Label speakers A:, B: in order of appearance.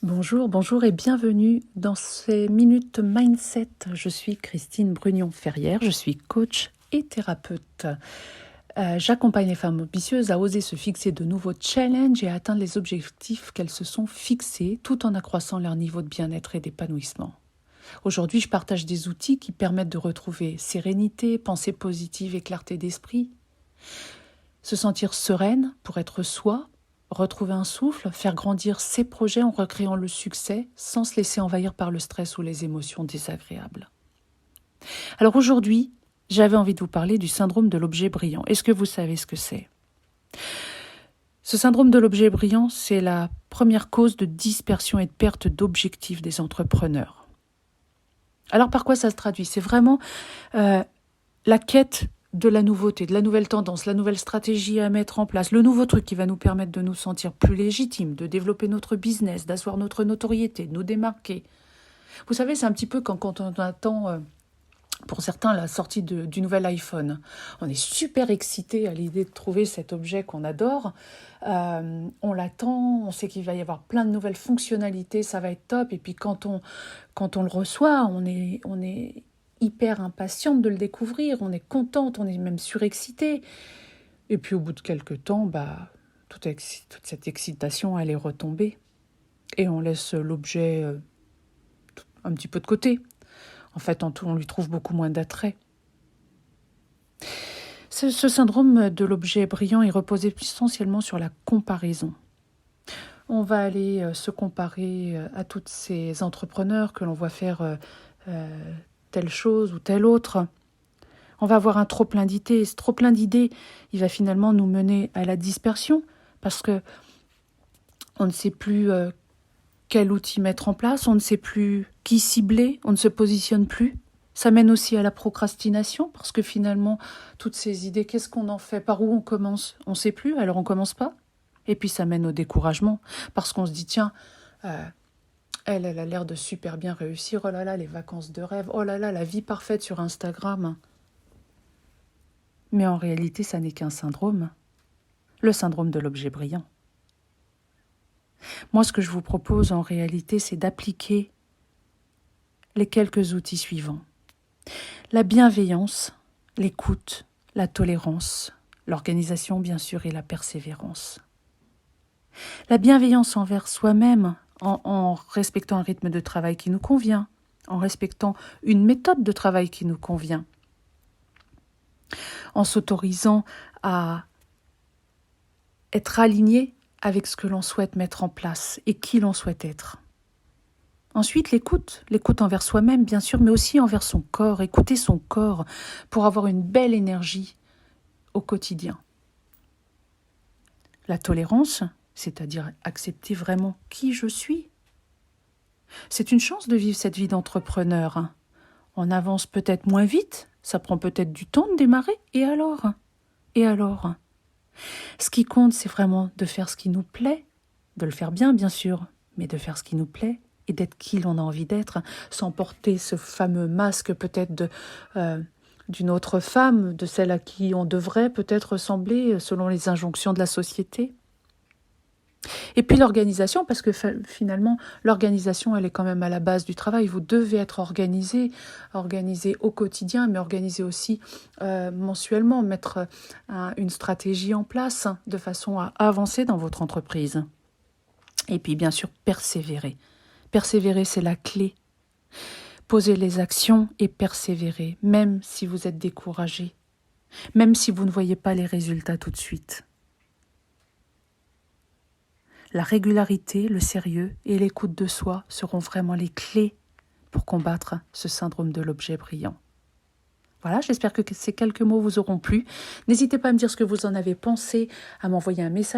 A: Bonjour, bonjour et bienvenue dans ces minutes mindset. Je suis Christine Brugnon-Ferrière, je suis coach et thérapeute. J'accompagne les femmes ambitieuses à oser se fixer de nouveaux challenges et à atteindre les objectifs qu'elles se sont fixés tout en accroissant leur niveau de bien-être et d'épanouissement. Aujourd'hui, je partage des outils qui permettent de retrouver sérénité, pensée positive et clarté d'esprit, se sentir sereine pour être soi, retrouver un souffle, faire grandir ses projets en recréant le succès sans se laisser envahir par le stress ou les émotions désagréables. Alors aujourd'hui, j'avais envie de vous parler du syndrome de l'objet brillant. Est-ce que vous savez ce que c'est ? Ce syndrome de l'objet brillant, c'est la première cause de dispersion et de perte d'objectifs des entrepreneurs. Alors par quoi ça se traduit ? C'est vraiment la quête de la nouveauté, de la nouvelle tendance, la nouvelle stratégie à mettre en place, le nouveau truc qui va nous permettre de nous sentir plus légitimes, de développer notre business, d'asseoir notre notoriété, de nous démarquer. Vous savez, c'est un petit peu quand on attend, pour certains, la sortie du nouvel iPhone. On est super excité à l'idée de trouver cet objet qu'on adore. On l'attend, on sait qu'il va y avoir plein de nouvelles fonctionnalités, ça va être top. Et puis quand on le reçoit, on est hyper impatiente de le découvrir, on est contente, on est même surexcité. Et puis au bout de quelques temps, toute cette excitation, elle est retombée. Et on laisse l'objet un petit peu de côté. En fait, on lui trouve beaucoup moins d'attrait. Ce syndrome de l'objet brillant est reposé essentiellement sur la comparaison. On va aller se comparer à tous ces entrepreneurs que l'on voit faire telle chose ou telle autre. On va avoir un trop-plein d'idées. Ce trop-plein d'idées, il va finalement nous mener à la dispersion parce que on ne sait plus quel outil mettre en place, on ne sait plus qui cibler, on ne se positionne plus. Ça mène aussi à la procrastination parce que finalement, toutes ces idées, qu'est-ce qu'on en fait ? Par où on commence ? On ne sait plus, alors on ne commence pas. Et puis ça mène au découragement parce qu'on se dit, tiens, elle a l'air de super bien réussir. Oh là là, les vacances de rêve. Oh là là, la vie parfaite sur Instagram. Mais en réalité, ça n'est qu'un syndrome. Le syndrome de l'objet brillant. Moi, ce que je vous propose en réalité, c'est d'appliquer les quelques outils suivants. La bienveillance, l'écoute, la tolérance, l'organisation bien sûr et la persévérance. La bienveillance envers soi-même en respectant un rythme de travail qui nous convient, en respectant une méthode de travail qui nous convient, en s'autorisant à être aligné avec ce que l'on souhaite mettre en place et qui l'on souhaite être. Ensuite, l'écoute envers soi-même, bien sûr, mais aussi envers son corps. Écouter son corps pour avoir une belle énergie au quotidien. La tolérance, c'est-à-dire accepter vraiment qui je suis. C'est une chance de vivre cette vie d'entrepreneur. On avance peut-être moins vite, ça prend peut-être du temps de démarrer, et alors ? Ce qui compte, c'est vraiment de faire ce qui nous plaît, de le faire bien sûr, mais de faire ce qui nous plaît et d'être qui l'on a envie d'être, sans porter ce fameux masque peut-être d'une autre femme, de celle à qui on devrait peut-être ressembler selon les injonctions de la société. Et puis l'organisation, parce que finalement, l'organisation, elle est quand même à la base du travail. Vous devez être organisé au quotidien, mais organisé aussi mensuellement, mettre une stratégie en place de façon à avancer dans votre entreprise. Et puis bien sûr, persévérer. Persévérer, c'est la clé. Posez les actions et persévérer, même si vous êtes découragé, même si vous ne voyez pas les résultats tout de suite. La régularité, le sérieux et l'écoute de soi seront vraiment les clés pour combattre ce syndrome de l'objet brillant. Voilà, j'espère que ces quelques mots vous auront plu. N'hésitez pas à me dire ce que vous en avez pensé, à m'envoyer un message